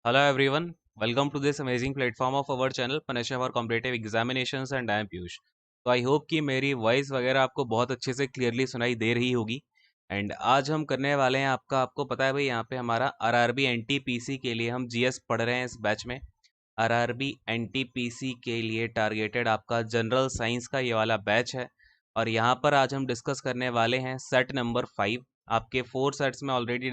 Hello everyone, welcome to this amazing platform of our channel Panisha for Competitive Examinations and I am Piyush। तो I hope कि मेरी voice वगैरह आपको बहुत अच्छे से क्लियरली सुनाई दे रही होगी। एंड आज हम करने वाले हैं आपको पता है भाई, यहाँ पे हमारा आरआरबी एनटीपीसी के लिए हम जीएस पढ़ रहे हैं इस बैच में। आरआरबी एनटीपीसी के लिए टारगेटेड आपका जनरल साइंस का ये वाला बैच है। और यहाँ पर आज हम डिस्कस करने वाले हैं सेट नंबर 5। आपके 4 सेट्स में ऑलरेडी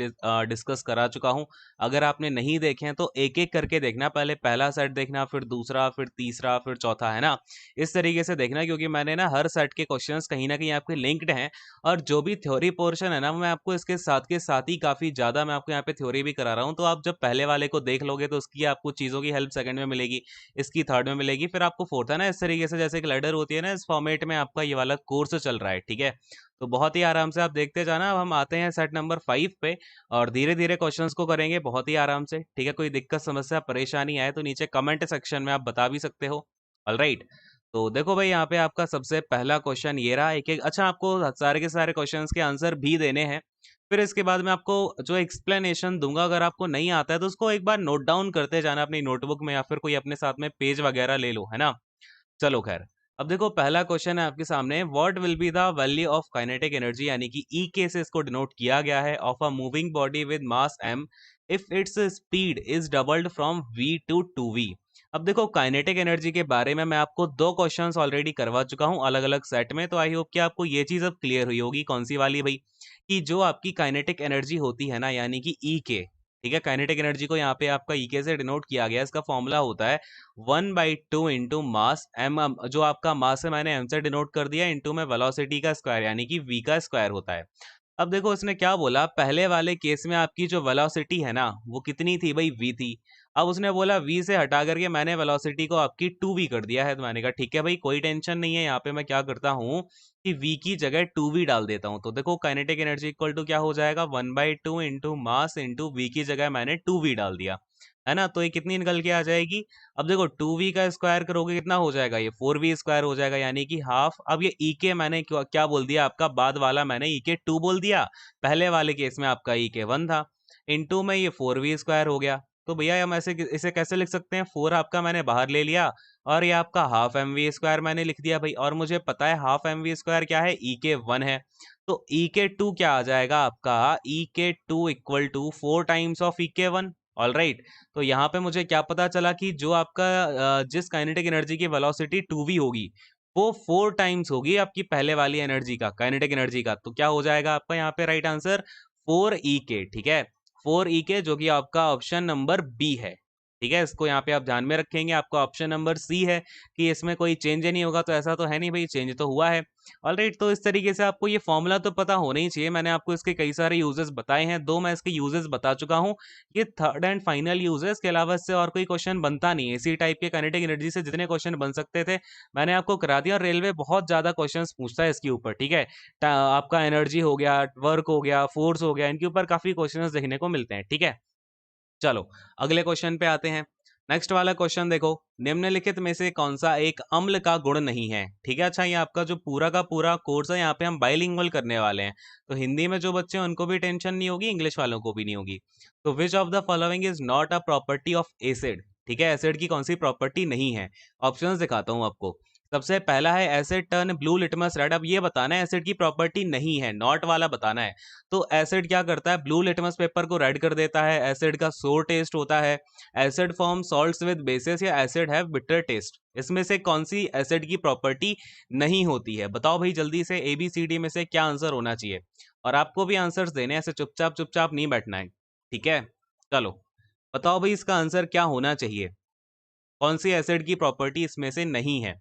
डिस्कस करा चुका हूँ। अगर आपने नहीं देखे हैं तो एक एक करके देखना, पहले पहला सेट देखना, फिर दूसरा, फिर तीसरा, फिर चौथा, है ना। इस तरीके से देखना, क्योंकि मैंने ना हर सेट के क्वेश्चंस कहीं ना कहीं आपके लिंक्ड हैं। और जो भी थ्योरी पोर्शन है ना, मैं आपको इसके साथ के साथ ही काफ़ी ज़्यादा मैं आपको यहाँ पे थ्योरी भी करा रहा हूँ। तो आप जब पहले वाले को देख लोगे तो उसकी आपको चीज़ों की हेल्प सेकंड में मिलेगी, इसकी थर्ड में मिलेगी, फिर आपको फोर्थ, है ना। इस तरीके से जैसे एक लैडर होती है ना, इस फॉर्मेट में आपका ये वाला कोर्स चल रहा है, ठीक है। तो बहुत ही आराम से आप देखते जाना। अब हम आते हैं सेट नंबर 5 पे और धीरे धीरे क्वेश्चंस को करेंगे बहुत ही आराम से, ठीक है। कोई दिक्कत समस्या परेशानी आए तो नीचे कमेंट सेक्शन में आप बता भी सकते हो। ऑलराइट, तो देखो भाई, यहाँ पे आपका सबसे पहला क्वेश्चन ये रहा। एक एक अच्छा आपको सारे के सारे क्वेश्चंस के आंसर भी देने हैं। फिर इसके बाद मैं आपको जो एक्सप्लेनेशन दूंगा, अगर आपको नहीं आता है तो उसको एक बार नोट डाउन करते जाना अपनी नोटबुक में, या फिर कोई अपने साथ में पेज वगैरह ले लो, है ना। चलो खैर, अब देखो पहला क्वेश्चन है आपके सामने, what will be the value of kinetic energy, यानी कि ई के से इसको डिनोट किया गया है, of a moving body with mass m if its speed is doubled from v to 2v। अब देखो काइनेटिक एनर्जी के बारे में मैं आपको दो क्वेश्चंस ऑलरेडी करवा चुका हूं अलग अलग सेट में। तो आई होप कि आपको ये चीज अब क्लियर हुई होगी, कौन सी वाली भाई, कि जो आपकी काइनेटिक एनर्जी होती है ना, यानी कि ई के, ठीक है। काइनेटिक एनर्जी को यहाँ पे आपका ई के से डिनोट किया गया है। इसका फॉर्मूला होता है 1/2 इंटू मास एम। जो आपका मास है मैंने एम से डिनोट कर दिया, इंटू में वेलोसिटी का स्क्वायर, यानी कि वी का स्क्वायर होता है। अब देखो इसने क्या बोला, पहले वाले केस में आपकी जो वेलोसिटी है ना वो कितनी थी भाई, वी थी। अब उसने बोला वी से हटा करके मैंने वेलोसिटी को आपकी 2v कर दिया है। तो मैंने कहा ठीक है भाई, कोई टेंशन नहीं है। यहाँ पे मैं क्या करता हूँ कि v की जगह 2v डाल देता हूँ। तो देखो काइनेटिक एनर्जी इक्वल टू क्या हो जाएगा, 1/2 इंटू मास इंटू वी की जगह मैंने 2v डाल दिया, है ना। तो ये कितनी निकल के आ जाएगी। अब देखो 2v का स्क्वायर करोगे कितना हो जाएगा, ये 4v स्क्वायर हो जाएगा, यानी कि हाफ। अब ये ई के मैंने क्या बोल दिया आपका, बाद वाला मैंने ई के 2 बोल दिया। पहले वाले केस में आपका ई के 1 था, इनटू में ये 4v स्क्वायर हो गया। तो भैया हम ऐसे इसे कैसे लिख सकते हैं, 4 आपका मैंने बाहर ले लिया और ये आपका हाफ एम वी स्क्वायर मैंने लिख दिया भाई। और मुझे पता है हाफ एम वी स्क्वायर क्या है, ई के 1 है। तो ई के 2 क्या आ जाएगा आपका, ई के 2 इक्वल टू 4 टाइम्स ऑफ ई के 1। ऑल राइट, तो यहाँ पे मुझे क्या पता चला कि जो आपका जिस काइनेटिक एनर्जी की वेलोसिटी 2v होगी वो 4 टाइम्स होगी आपकी पहले वाली एनर्जी का, काइनेटिक एनर्जी का। तो क्या हो जाएगा आपका यहाँ पे राइट आंसर 4e के, ठीक है। 4e के, जो कि आपका ऑप्शन नंबर बी है, ठीक है। इसको यहाँ पे आप ध्यान में रखेंगे। आपका ऑप्शन नंबर सी है कि इसमें कोई चेंज नहीं होगा, तो ऐसा तो है नहीं भाई, चेंज तो हुआ है। ऑलराइट, तो इस तरीके से आपको ये फॉर्मूला तो पता होना ही चाहिए। मैंने आपको इसके कई सारे यूजेस बताए हैं, दो मैं इसके यूजेस बता चुका हूँ। ये थर्ड एंड फाइनल यूजेस के अलावा इससे और कोई क्वेश्चन बनता नहीं है। इसी टाइप के काइनेटिक एनर्जी से जितने क्वेश्चन बन सकते थे मैंने आपको करा दिया। और रेलवे बहुत ज्यादा क्वेश्चन पूछता है इसके ऊपर, ठीक है। आपका एनर्जी हो गया, वर्क हो गया, फोर्स हो गया, इनके ऊपर काफी क्वेश्चन देखने को मिलते हैं, ठीक है। चलो अगले क्वेश्चन पे आते हैं। नेक्स्ट वाला क्वेश्चन देखो, निम्नलिखित में से कौन सा एक अम्ल का गुण नहीं है, ठीक है। अच्छा, ये आपका जो पूरा का पूरा कोर्स है, यहाँ पे हम बाइलिंगुअल करने वाले हैं। तो हिंदी में जो बच्चे हैं उनको भी टेंशन नहीं होगी, इंग्लिश वालों को भी नहीं होगी। तो which of the following is not a property of acid, ठीक है। एसिड की कौन सी प्रॉपर्टी नहीं है। ऑप्शंस दिखाता हूं आपको। सबसे पहला है asset turn blue litmus red. अब ये बताना है एसिड की प्रॉपर्टी नहीं है, नॉट वाला बताना है। तो एसिड क्या करता है, ब्लू लिटमस पेपर को रेड कर देता है। एसिड का सोर टेस्ट होता है। Acid form salts with basis, या एसिड हैव बिटर टेस्ट। इसमें से कौन सी एसिड की प्रॉपर्टी नहीं होती है, बताओ भाई जल्दी से। ए बी सी डी में से क्या आंसर होना चाहिए। और आपको भी आंसर्स देने हैं, ऐसे चुपचाप चुपचाप नहीं बैठना है, ठीक है। चलो बताओ भाई इसका आंसर क्या होना चाहिए, कौन सी एसिड की प्रॉपर्टी इसमें से नहीं है।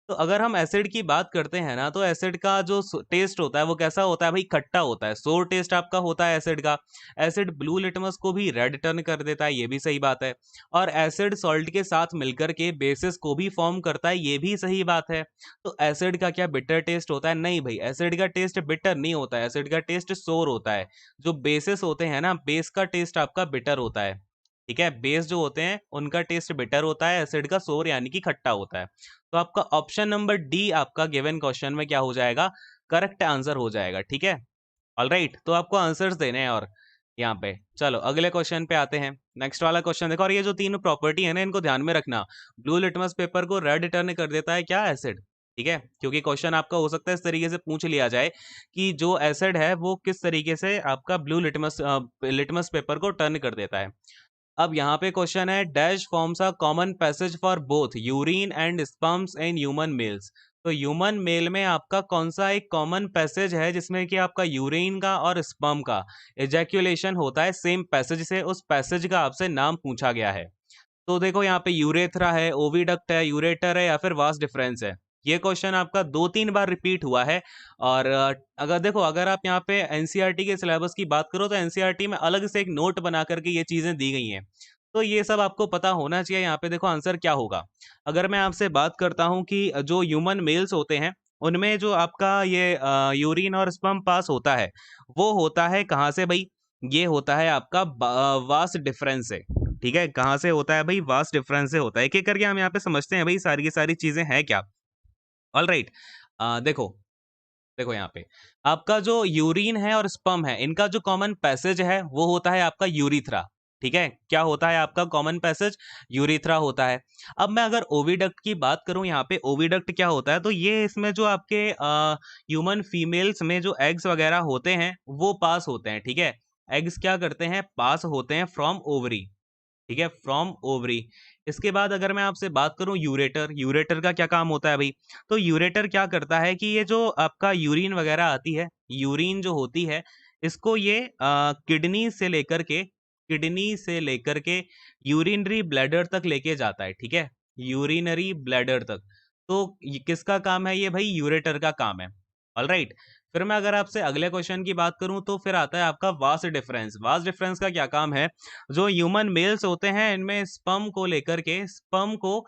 तो अगर हम एसिड की बात करते हैं ना, तो एसिड का जो टेस्ट होता है वो कैसा होता है भाई, खट्टा होता है। सोर टेस्ट आपका होता है एसिड का। एसिड ब्लू लिटमस को भी रेड टर्न कर देता है, ये भी सही बात है। और एसिड सॉल्ट के साथ मिलकर के बेसिस को भी फॉर्म करता है, ये भी सही बात है। तो एसिड का क्या बिटर टेस्ट होता है, नहीं भाई, एसिड का टेस्ट बिटर नहीं होता है, एसिड का टेस्ट सोर होता है। जो बेसिस होते हैं ना, बेस का टेस्ट आपका बिटर होता है, ठीक है। बेस जो होते हैं उनका टेस्ट बिटर होता है, एसिड का सोर यानी कि खट्टा होता है। तो आपका ऑप्शन नंबर डी आपका गिवन क्वेश्चन में क्या हो जाएगा, करेक्ट आंसर हो जाएगा, ठीक है। ऑलराइट, तो आपको आंसर्स देने हैं। और यहाँ पे। चलो अगले क्वेश्चन पे आते हैं। नेक्स्ट वाला क्वेश्चन देखो, और ये जो तीन प्रॉपर्टी है ना, इनको ध्यान में रखना। ब्लू लिटमस पेपर को रेड टर्न कर देता है क्या? एसिड। ठीक है, क्योंकि क्वेश्चन आपका हो सकता है इस तरीके से पूछ लिया जाए कि जो एसिड है वो किस तरीके से आपका ब्लू लिटमस पेपर को टर्न कर देता है। अब यहाँ पे क्वेश्चन है, dash forms a common passage for both urine and sperms in human mails. तो ह्यूमन मेल में आपका कौन सा एक कॉमन पैसेज है जिसमें कि आपका यूरिन का और स्पर्म का एजैक्यूलेशन होता है सेम पैसेज से? उस पैसेज का आपसे नाम पूछा गया है। तो देखो यहाँ पे यूरेथ्रा है, ओविडक्ट है, यूरेटर है, या फिर वास डिफरेंस है। ये क्वेश्चन आपका 2-3 बार रिपीट हुआ है। और अगर देखो, अगर आप यहाँ पे एनसीईआरटी के सिलेबस की बात करो तो एनसीईआरटी में अलग से एक नोट बना करके ये चीजें दी गई हैं। तो ये सब आपको पता होना चाहिए। यहाँ पे देखो आंसर क्या होगा। अगर मैं आपसे बात करता हूँ कि जो ह्यूमन मेल्स होते हैं उनमें जो आपका ये यूरिन और स्पर्म पास होता है, वो होता है कहाँ से भाई? ये होता है आपका वास डिफरेंस से। ठीक है, कहाँ से होता है भाई? वास्ट डिफरेंस से होता है। एक एक करके हम यहाँ पे समझते हैं भाई सारी की सारी चीजें हैं क्या। All right. देखो, देखो यहाँ पे आपका जो यूरिन है और स्पर्म है, इनका जो कॉमन पैसेज है वो होता है आपका यूरिथ्रा। ठीक है, क्या होता है आपका कॉमन पैसेज? यूरिथ्रा होता है। अब मैं अगर ओविडक्ट की बात करूं, यहाँ पे ओविडक्ट क्या होता है, तो ये इसमें जो आपके ह्यूमन फीमेल्स में जो एग्स वगैरह होते हैं वो पास होते हैं। ठीक है, एग्स क्या करते हैं? पास होते हैं फ्रॉम ओवरी। ठीक है, फ्रॉम ओवरी। इसके बाद अगर मैं आपसे बात करूं यूरेटर, यूरेटर का क्या काम होता है भाई? तो यूरेटर क्या करता है कि ये जो आपका यूरिन वगैरह आती है, यूरिन जो होती है, इसको ये किडनी से लेकर के यूरिनरी ब्लैडर तक लेके जाता है। ठीक है, यूरिनरी ब्लैडर तक। तो ये किसका काम है? ये भाई यूरेटर का काम है। All right. फिर मैं अगर आपसे अगले क्वेश्चन की बात करूं तो फिर आता है आपका वास डिफरेंस। वास डिफरेंस का क्या काम है? जो ह्यूमन मेल्स होते हैं इनमें स्पर्म को लेकर के, स्पर्म को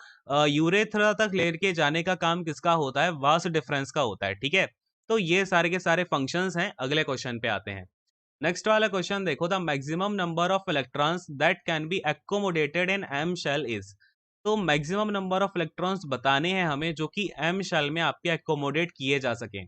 यूरेथ्रा तक लेके जाने का काम किसका होता है? वास डिफरेंस का होता है। ठीक है, तो ये सारे के सारे फंक्शंस हैं। अगले क्वेश्चन पे आते हैं। नेक्स्ट वाला क्वेश्चन देखो, the maximum number of electrons that can be accommodated in M shell is. तो मैक्सिमम नंबर ऑफ इलेक्ट्रॉन्स बताने हैं हमें जो कि एम शेल में आपके एकोमोडेट किए जा सके।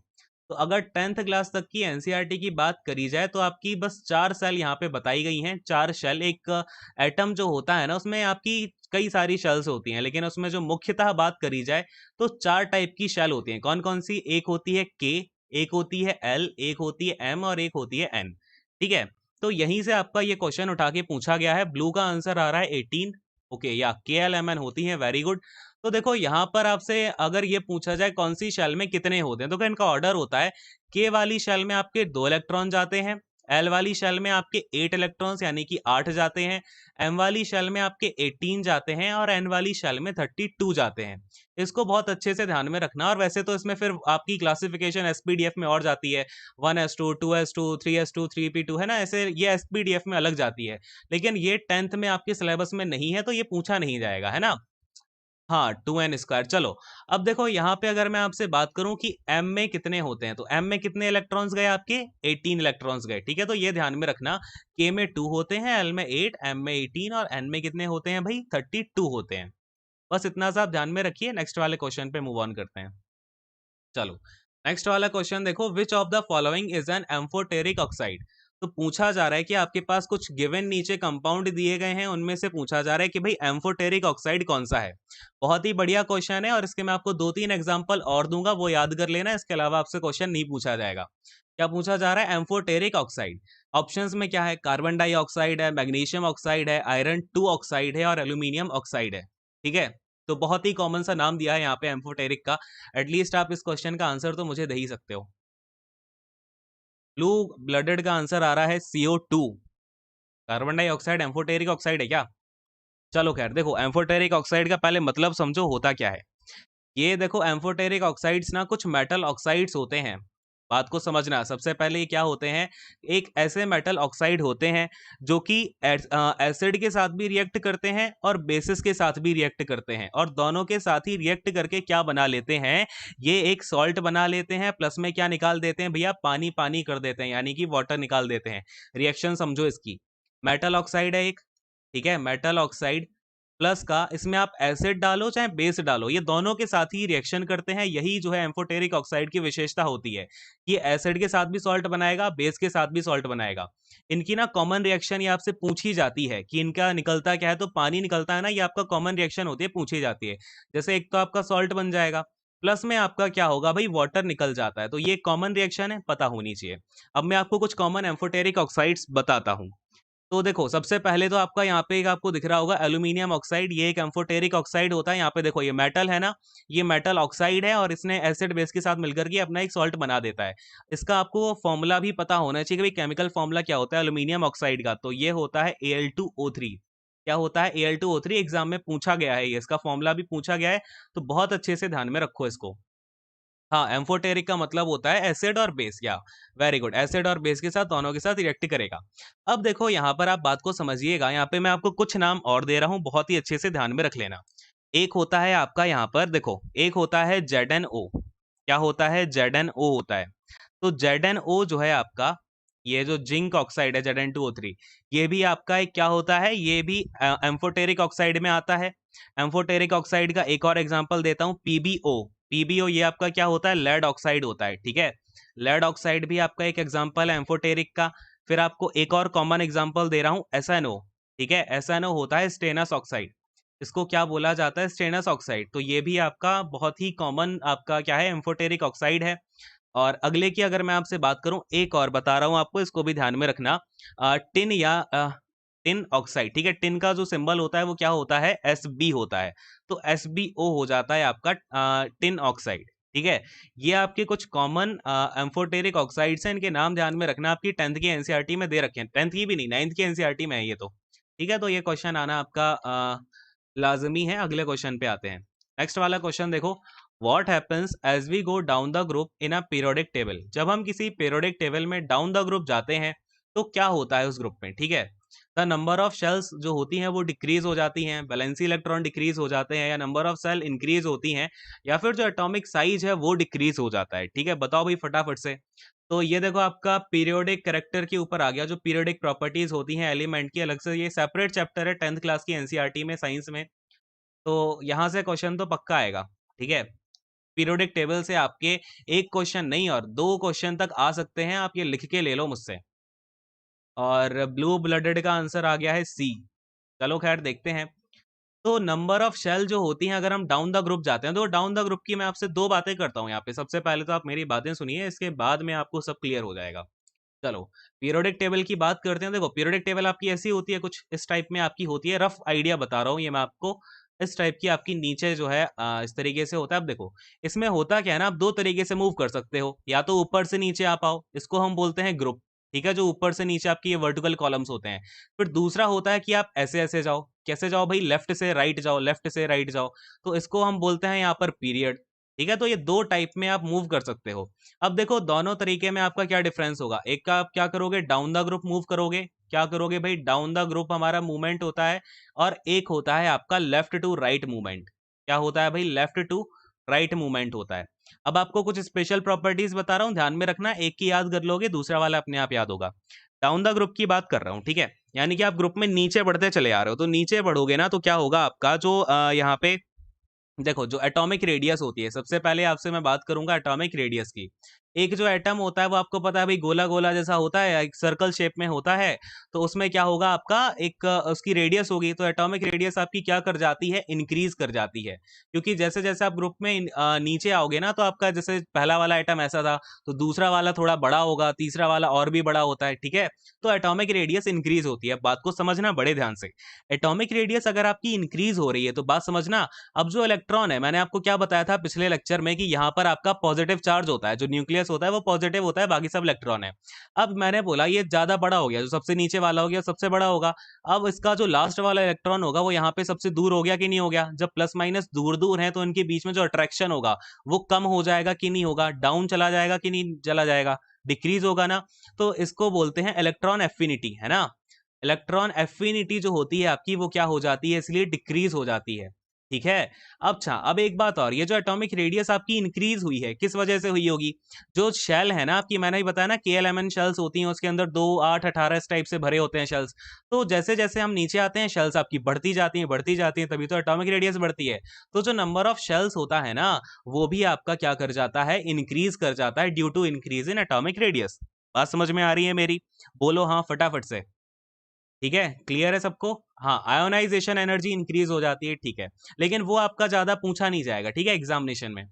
तो अगर 10th क्लास तक की एनसीईआरटी की बात करी जाए तो आपकी बस 4 सेल यहाँ पे बताई गई हैं। 4 शेल। एक एटम जो होता है ना, उसमें आपकी कई सारी शेल्स होती हैं, लेकिन उसमें जो मुख्यतः बात करी जाए तो 4 टाइप की शेल होती हैं। कौन कौन सी? एक होती है के, एक होती है एल, एक होती है एम और एक होती है एन। ठीक है, तो यहीं से आपका ये क्वेश्चन उठा के पूछा गया है। ब्लू का आंसर आ रहा है 18। ओके, या के एल एम एन होती है। Very good. तो देखो यहाँ पर आपसे अगर ये पूछा जाए कौन सी शेल में कितने होते हैं, तो इनका ऑर्डर होता है। के वाली शेल में आपके 2 इलेक्ट्रॉन जाते हैं, एल वाली शेल में आपके 8 इलेक्ट्रॉन्स यानी कि 8 जाते हैं, एम वाली शेल में आपके 18 जाते हैं और एन वाली शेल में 32 जाते हैं। इसको बहुत अच्छे से ध्यान में रखना। और वैसे तो इसमें फिर आपकी क्लासिफिकेशन एसपीडीएफ में और जाती है, 1s2, 2s2, 3s2, 3p2, है ना, ऐसे ये एसपीडीएफ में अलग जाती है। लेकिन ये 10th में आपके सिलेबस में नहीं है तो ये पूछा नहीं जाएगा, है ना। हाँ, 2n²। चलो, अब देखो यहाँ पे अगर मैं आपसे बात करूं कि m में कितने होते हैं, तो m में कितने इलेक्ट्रॉन्स गए आपके? 18 इलेक्ट्रॉन्स गए। ठीक है, तो ये ध्यान में रखना। k में 2 होते हैं, l में 8, m में 18 और n में कितने होते हैं भाई? 32 होते हैं। बस इतना सा आप ध्यान में रखिए। नेक्स्ट वाले क्वेश्चन पे मूव ऑन करते हैं। चलो, नेक्स्ट वाला क्वेश्चन देखो, which of the following is an amphoteric oxide. तो पूछा जा रहा है कि आपके पास कुछ गिवन नीचे कंपाउंड दिए गए हैं, उनमें से पूछा जा रहा है कि भाई एम्फोटेरिक ऑक्साइड कौन सा है। बहुत ही बढ़िया क्वेश्चन है और इसके मैं आपको 2-3 एग्जांपल और दूंगा, वो याद कर लेना। इसके अलावा आपसे क्वेश्चन नहीं पूछा जाएगा। क्या पूछा जा रहा है? Amphoteric oxide. ऑप्शंस में क्या है? कार्बन डाइऑक्साइड है, मैग्नीशियम ऑक्साइड है, आयरन 2 ऑक्साइड है और एल्यूमिनियम ऑक्साइड है। ठीक है, तो बहुत ही कॉमन सा नाम दिया है यहाँ पे एम्फोटेरिक का। एटलीस्ट आप इस क्वेश्चन का आंसर तो मुझे दे ही सकते हो। ब्लू ब्लडेड का आंसर आ रहा है CO2। Carbon dioxide amphoteric oxide है क्या? चलो खैर, देखो एम्फोटेरिक ऑक्साइड का पहले मतलब समझो होता क्या है। ये देखो, एम्फोटेरिक ऑक्साइड्स ना कुछ मेटल ऑक्साइड्स होते हैं। बात को समझना। सबसे पहले ये क्या होते हैं? एक ऐसे मेटल ऑक्साइड होते हैं जो कि एसिड के साथ भी रिएक्ट करते हैं और बेसिस के साथ भी रिएक्ट करते हैं, और दोनों के साथ ही रिएक्ट करके क्या बना लेते हैं? ये एक सॉल्ट बना लेते हैं, प्लस में क्या निकाल देते हैं भैया? पानी पानी कर देते हैं, यानी कि वाटर निकाल देते हैं। रिएक्शन समझो इसकी। मेटल ऑक्साइड है एक। ठीक है, मेटल ऑक्साइड प्लस का, इसमें आप एसिड डालो चाहे बेस डालो, ये दोनों के साथ ही रिएक्शन करते हैं। यही जो है एम्फोटेरिक ऑक्साइड की विशेषता होती है कि एसिड के साथ भी सॉल्ट बनाएगा, बेस के साथ भी सॉल्ट बनाएगा। इनकी ना कॉमन रिएक्शन ये आपसे पूछी जाती है कि इनका निकलता क्या है, तो पानी निकलता है ना, ये आपका कॉमन रिएक्शन होती है, पूछी जाती है। जैसे एक तो आपका सॉल्ट बन जाएगा, प्लस में आपका क्या होगा भाई, वाटर निकल जाता है, तो ये कॉमन रिएक्शन है, पता होनी चाहिए। अब मैं आपको कुछ कॉमन एम्फोटेरिक ऑक्साइड्स बताता हूँ। तो देखो, सबसे पहले तो आपका यहाँ पे एक आपको दिख रहा होगा एल्यूमिनियम ऑक्साइड, ये एक एम्फोटेरिक ऑक्साइड होता है। यहाँ पे देखो, ये मेटल है ना, ये मेटल ऑक्साइड है और इसने एसिड बेस के साथ मिलकर के अपना एक सॉल्ट बना देता है। इसका आपको फॉर्मूला भी पता होना चाहिए कि भाई केमिकल फॉर्मूला क्या होता है एल्यूमिनियम ऑक्साइड का, तो ये होता है Al2O3। क्या होता है Al2O3, एग्जाम में पूछा गया है, ये इसका फॉर्मूला भी पूछा गया है, तो बहुत अच्छे से ध्यान में रखो इसको। हाँ, एम्फोटेरिक का मतलब होता है एसिड और बेस, या वेरी गुड, एसिड और बेस के साथ, दोनों के साथ रिएक्ट करेगा। अब देखो यहाँ पर आप बात को समझिएगा, यहाँ पे मैं आपको कुछ नाम और दे रहा हूँ, बहुत ही अच्छे से ध्यान में रख लेना। एक होता है आपका यहाँ पर देखो, एक होता है ZnO। क्या होता है, ZnO होता है। तो ZnO जो है आपका, ये जो जिंक ऑक्साइड है Zn2O3, ये भी आपका एक क्या होता है, ये भी एम्फोटेरिक ऑक्साइड में आता है। एम्फोटेरिक ऑक्साइड का एक और एग्जांपल देता हूं, PbO। PbO ये आपका क्या होता है, लेड ऑक्साइड होता है, ठीक है। लेड ऑक्साइड भी आपका एक एग्जांपल है एम्फोटेरिक का। फिर आपको एक और कॉमन एग्जांपल दे रहा हूं, SnO, ठीक है। SnO होता है स्टेनस ऑक्साइड। इसको क्या बोला जाता है, स्टेनस ऑक्साइड। तो ये भी आपका बहुत ही कॉमन आपका क्या है, एम्फोटेरिक ऑक्साइड है। और अगले की अगर मैं आपसे बात करूं, एक और बता रहा हूं आपको, इसको भी ध्यान में रखना। टिन या टिन ऑक्साइड, ठीक है। टिन का जो सिंबल होता है वो क्या होता है, Sb होता है। तो SbO हो जाता है आपका टिन ऑक्साइड, ठीक है। ये आपके कुछ कॉमन एम्फोटेरिक ऑक्साइड्स हैं, इनके नाम ध्यान में रखना, आपकी 10th की एनसीईआरटी में दे रखे हैं, 10th की भी नहीं, 9th की एनसीईआरटी में है ये तो, ठीक है। तो ये क्वेश्चन आना आपका लाजमी है। अगले क्वेश्चन पे आते हैं। नेक्स्ट वाला क्वेश्चन देखो, what happens as we go down the group in a periodic table. जब हम किसी पीरियोडिक टेबल में डाउन द ग्रुप जाते हैं तो क्या होता है उस ग्रुप में, ठीक है। द नंबर ऑफ शेल्स जो होती हैं वो डिक्रीज हो जाती हैं, वैलेंसी इलेक्ट्रॉन डिक्रीज हो जाते हैं, या नंबर ऑफ सेल इंक्रीज होती हैं, या फिर जो एटॉमिक साइज है वो डिक्रीज हो जाता है, ठीक है। बताओ भाई फटाफट से। तो ये देखो, आपका पीरियोडिक कैरेक्टर के ऊपर आ गया, जो पीरियोडिक प्रॉपर्टीज होती हैं एलिमेंट की, अलग से ये सेपरेट चैप्टर है 10th क्लास की एनसीईआरटी में, साइंस में। तो यहां से क्वेश्चन तो पक्का आएगा, ठीक है। पीरियोडिक टेबल से आपके एक क्वेश्चन नहीं और दो क्वेश्चन तक आ सकते हैं, आप ये लिख के ले लो मुझसे। और ब्लू ब्लडेड का आंसर आ गया है C। चलो खैर देखते हैं। तो नंबर ऑफ शेल जो होती हैं, अगर हम डाउन द ग्रुप जाते हैं, तो डाउन द ग्रुप की मैं आपसे दो बातें करता हूँ यहाँ पे। सबसे पहले तो आप मेरी बातें सुनिए, इसके बाद में आपको सब क्लियर हो जाएगा। चलो, पीरियोडिक टेबल की बात करते हैं। देखो, पीरियोडिक टेबल आपकी ऐसी होती है, कुछ इस टाइप में आपकी होती है, रफ आइडिया बता रहा हूँ ये मैं आपको। इस टाइप की आपकी नीचे जो है इस तरीके से होता है। अब देखो, इसमें होता क्या है ना, आप दो तरीके से मूव कर सकते हो, या तो ऊपर से नीचे आ पाओ, इसको हम बोलते हैं ग्रुप, ठीक है, जो ऊपर से नीचे आपकी ये वर्टिकल कॉलम्स होते हैं। फिर दूसरा होता है कि आप ऐसे ऐसे जाओ, कैसे जाओ भाई, लेफ्ट से राइट जाओ, लेफ्ट से राइट जाओ, तो इसको हम बोलते हैं यहाँ पर पीरियड, ठीक है। तो ये दो टाइप में आप मूव कर सकते हो। अब देखो, दोनों तरीके में आपका क्या डिफरेंस होगा। एक का आप क्या करोगे, डाउन द ग्रुप मूव करोगे, क्या करोगे भाई, डाउन द ग्रुप हमारा मूवमेंट होता है। और एक होता है आपका लेफ्ट टू राइट मूवमेंट। क्या होता है भाई, लेफ्ट टू राइट मूवमेंट होता है। अब आपको कुछ स्पेशल प्रॉपर्टीज बता रहा हूं, ध्यान में रखना, एक की याद कर लोगे, दूसरा वाला अपने आप याद होगा। डाउन द ग्रुप की बात कर रहा हूं, ठीक है। यानी कि आप ग्रुप में नीचे बढ़ते चले आ रहे हो, तो नीचे बढ़ोगे ना, तो क्या होगा आपका जो यहाँ पे देखो, जो एटॉमिक रेडियस होती है, सबसे पहले आपसे मैं बात करूंगा एटॉमिक रेडियस की। एक जो एटम होता है वो आपको पता है भाई, गोला गोला जैसा होता है, एक सर्कल शेप में होता है। तो उसमें क्या होगा आपका, एक उसकी रेडियस होगी, तो एटॉमिक रेडियस आपकी क्या कर जाती है, इंक्रीज कर जाती है। क्योंकि जैसे जैसे आप ग्रुप में नीचे आओगे ना, तो आपका जैसे पहला वाला एटम ऐसा था, तो दूसरा वाला थोड़ा बड़ा होगा, तीसरा वाला और भी बड़ा होता है, ठीक है। तो एटॉमिक रेडियस इंक्रीज होती है। बात को समझना बड़े ध्यान से, एटॉमिक रेडियस अगर आपकी इंक्रीज हो रही है तो बात समझना। अब जो इलेक्ट्रॉन है, मैंने आपको क्या बताया था पिछले लेक्चर में, कि यहाँ पर आपका पॉजिटिव चार्ज होता है, जो न्यूक्लियस होता है वो पॉजिटिव होता है, बाकी सब इलेक्ट्रॉन है। अब मैंने बोला ये ज्यादा बड़ा हो गया, जो सबसे नीचे वाला हो गया सबसे बड़ा होगा। अब इसका जो लास्ट वाला इलेक्ट्रॉन होगा वो यहाँ पे सबसे दूर हो गया कि नहीं हो गया। जब प्लस माइनस दूर दूर है तो इनके बीच में जो अट्रैक्शन होगा वो कम हो जाएगा कि नहीं होगा, डाउन चला जाएगा कि नहीं चला जाएगा, डिक्रीज होगा ना। तो इसको बोलते हैं इलेक्ट्रॉन एफिनिटी, है ना। इलेक्ट्रॉन एफिनिटी जो होती है आपकी, वो क्या हो जाती है, इसलिए डिक्रीज हो जाती है। ठीक है। अच्छा, अब एक बात और, ये जो एटॉमिक रेडियस आपकी इंक्रीज हुई है किस वजह से हुई होगी? जो शेल है ना आपकी, मैंने ही बताया ना KLMN शेल्स होती हैं, उसके अंदर 2, 8, 18 इस टाइप से भरे होते हैं शेल्स। तो जैसे जैसे हम नीचे आते हैं शेल्स आपकी बढ़ती जाती हैं, तभी तो एटॉमिक रेडियस बढ़ती है। तो जो नंबर ऑफ शेल्स होता है ना, वो भी आपका क्या कर जाता है, इंक्रीज कर जाता है due to increase in atomic radius. बात समझ में आ रही है मेरी? बोलो हाँ फटाफट से। ठीक है, क्लियर है सबको? हाँ, आयोनाइजेशन एनर्जी इंक्रीज हो जाती है, ठीक है। लेकिन वो आपका ज्यादा पूछा नहीं जाएगा, ठीक है, एग्जामिनेशन में।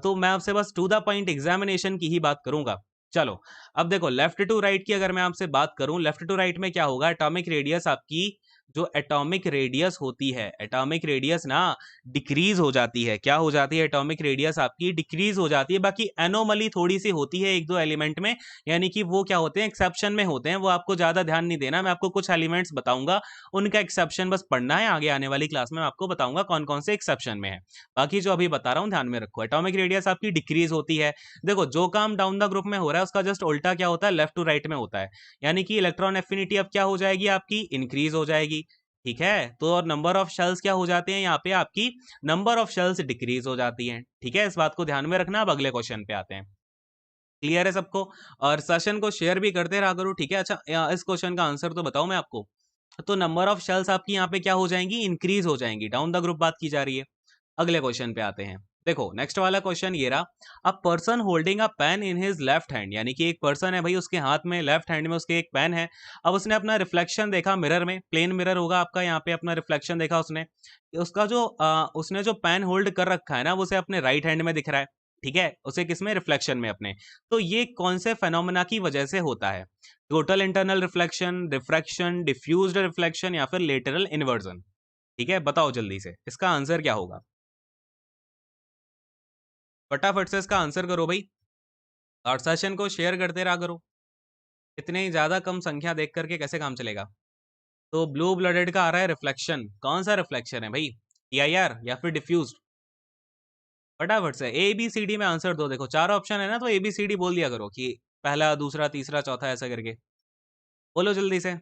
तो मैं आपसे बस टू द पॉइंट एग्जामिनेशन की ही बात करूंगा। चलो, अब देखो लेफ्ट टू राइट की अगर मैं आपसे बात करूं, लेफ्ट टू राइट में क्या होगा, एटॉमिक रेडियस आपकी, जो एटॉमिक रेडियस होती है, एटॉमिक रेडियस ना डिक्रीज हो जाती है। क्या हो जाती है? एटॉमिक रेडियस आपकी डिक्रीज हो जाती है। बाकी एनोमली थोड़ी सी होती है एक दो एलिमेंट में, यानी कि वो क्या होते हैं, एक्सेप्शन में होते हैं, वो आपको ज्यादा ध्यान नहीं देना। मैं आपको कुछ एलिमेंट्स बताऊंगा, उनका एक्सेप्शन बस पढ़ना है, आगे आने वाली क्लास में मैं आपको बताऊंगा कौन कौन से एक्सेप्शन में है। बाकी जो अभी बता रहा हूं ध्यान में रखो, एटॉमिक रेडियस आपकी डिक्रीज होती है। देखो जो काम डाउन द ग्रुप में हो रहा है उसका जस्ट उल्टा क्या होता है, लेफ्ट टू राइट में होता है। यानी कि इलेक्ट्रॉन एफिनिटी अब क्या हो जाएगी आपकी, इंक्रीज हो जाएगी। ठीक है, तो और नंबर ऑफ शेल्स क्या हो जाते हैं यहाँ पे आपकी, नंबर ऑफ शेल्स डिक्रीज हो जाती हैं। ठीक है, इस बात को ध्यान में रखना। अब अगले क्वेश्चन पे आते हैं। क्लियर है सबको? और सेशन को शेयर भी करते रहा करो, ठीक है। अच्छा, इस क्वेश्चन का आंसर तो बताओ मैं आपको। तो नंबर ऑफ शेल्स आपकी यहाँ पे क्या हो जाएंगी, इंक्रीज हो जाएंगी, डाउन द ग्रुप बात की जा रही है। अगले क्वेश्चन पे आते हैं। देखो नेक्स्ट वाला क्वेश्चन ये रहा, a person holding a pain in his left hand, यानी कि एक पर्सन है भाई, उसके हाथ में, लेफ्ट हैंड में उसके एक पेन है। अब उसने अपना रिफ्लेक्शन देखा मिरर में, प्लेन मिरर होगा आपका, यहाँ पे अपना रिफ्लेक्शन देखा उसने। उसका जो उसने जो पेन होल्ड कर रखा है ना, वो उसे अपने राइट हैंड में दिख रहा है। ठीक है, उसे किसमें, रिफ्लेक्शन में अपने। तो ये कौन से फेनोमेना की वजह से होता है? Total internal reflection, refraction, diffused reflection, या फिर लेटरल इन्वर्जन? ठीक है, बताओ जल्दी से इसका आंसर क्या होगा। फटाफट से इसका आंसर करो भाई, और सेशन को शेयर करते रहा करो। इतने ज्यादा कम संख्या देख करके कैसे काम चलेगा? तो ब्लू ब्लडेड का आ रहा है रिफ्लेक्शन, कौन सा रिफ्लेक्शन है भाई, TIR या फिर डिफ्यूज? फटाफट से ABCD में आंसर दो। देखो चार ऑप्शन है ना, तो ABCD बोल दिया करो कि पहला, दूसरा, तीसरा, चौथा, ऐसा करके बोलो जल्दी से।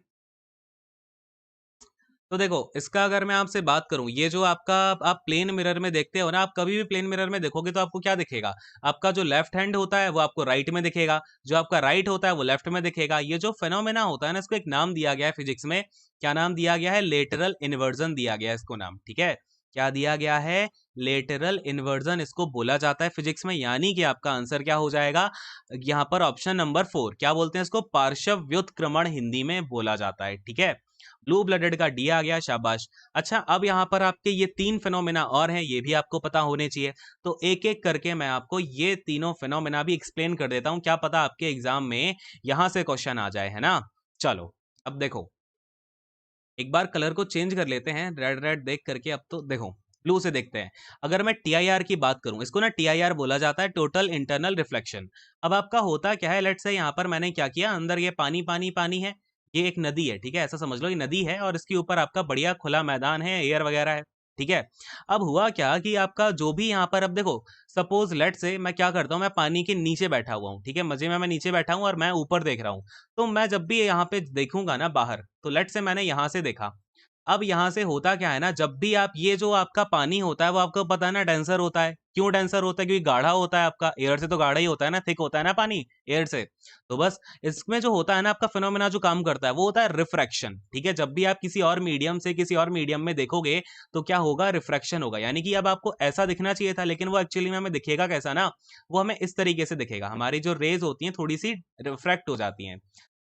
तो देखो इसका अगर मैं आपसे बात करूं, ये जो आपका, आप प्लेन मिरर में देखते हो ना, आप कभी भी प्लेन मिरर में देखोगे तो आपको क्या दिखेगा, आपका जो लेफ्ट हैंड होता है वो आपको राइट में दिखेगा, जो आपका राइट होता है वो लेफ्ट में दिखेगा। ये जो फेनोमेना होता है ना, इसको एक नाम दिया गया है फिजिक्स में। क्या नाम दिया गया है? लेटरल इन्वर्जन दिया गया है इसको नाम। ठीक है, क्या दिया गया है? लेटरल इन्वर्जन इसको बोला जाता है फिजिक्स में। यानी कि आपका आंसर क्या हो जाएगा यहाँ पर, ऑप्शन नंबर 4। क्या बोलते हैं इसको? पार्श्व व्युत्क्रमण हिंदी में बोला जाता है। ठीक है, ब्लू ब्लडेड का डी आ गया, शाबाश। अच्छा, अब यहाँ पर आपके ये तीन फिनोमेना और हैं, ये भी आपको पता होने चाहिए। तो एक एक करके मैं आपको ये तीनों फिनोमेना भी एक्सप्लेन कर देता हूँ, क्या पता आपके एग्जाम में यहां से क्वेश्चन आ जाए, है ना। चलो, अब देखो एक बार कलर को चेंज कर लेते हैं, रेड रेड देख करके। अब तो देखो ब्लू से देखते हैं। अगर मैं TIR की बात करूं, इसको ना TIR बोला जाता है, टोटल इंटरनल रिफ्लेक्शन। अब आपका होता क्या है, लेट्स से यहाँ पर मैंने क्या किया, अंदर ये पानी पानी पानी है, ये एक नदी है, ठीक है, ऐसा समझ लो ये नदी है, और इसके ऊपर आपका बढ़िया खुला मैदान है, एयर वगैरह है। ठीक है, अब हुआ क्या कि आपका जो भी यहाँ पर, अब देखो सपोज लेट से मैं क्या करता हूँ, मैं पानी के नीचे बैठा हुआ हूँ, ठीक है, मजे में मैं नीचे बैठा हूँ और मैं ऊपर देख रहा हूँ। तो मैं जब भी यहाँ पे देखूंगा ना बाहर, तो लेट से मैंने यहाँ से देखा। अब यहाँ से होता क्या है ना, जब भी आप, ये जो आपका पानी होता है वो आपको पता है ना डेंसर होता है। क्यों डेंसर होता है? क्योंकि गाढ़ा होता है आपका, एयर से तो गाढ़ा ही होता है ना, थिक होता है ना पानी एयर से। तो बस इसमें जो होता है ना आपका फिनोमेना जो काम करता है वो होता है रिफ्रैक्शन। ठीक है, जब भी आप किसी और मीडियम से किसी और मीडियम में देखोगे तो क्या होगा, रिफ्रैक्शन होगा। यानी कि अब आपको ऐसा दिखना चाहिए था, लेकिन वो एक्चुअली में हमें दिखेगा कैसा ना, वो हमें इस तरीके से दिखेगा, हमारी जो रेज होती हैं थोड़ी सी रिफ्रैक्ट हो जाती हैं।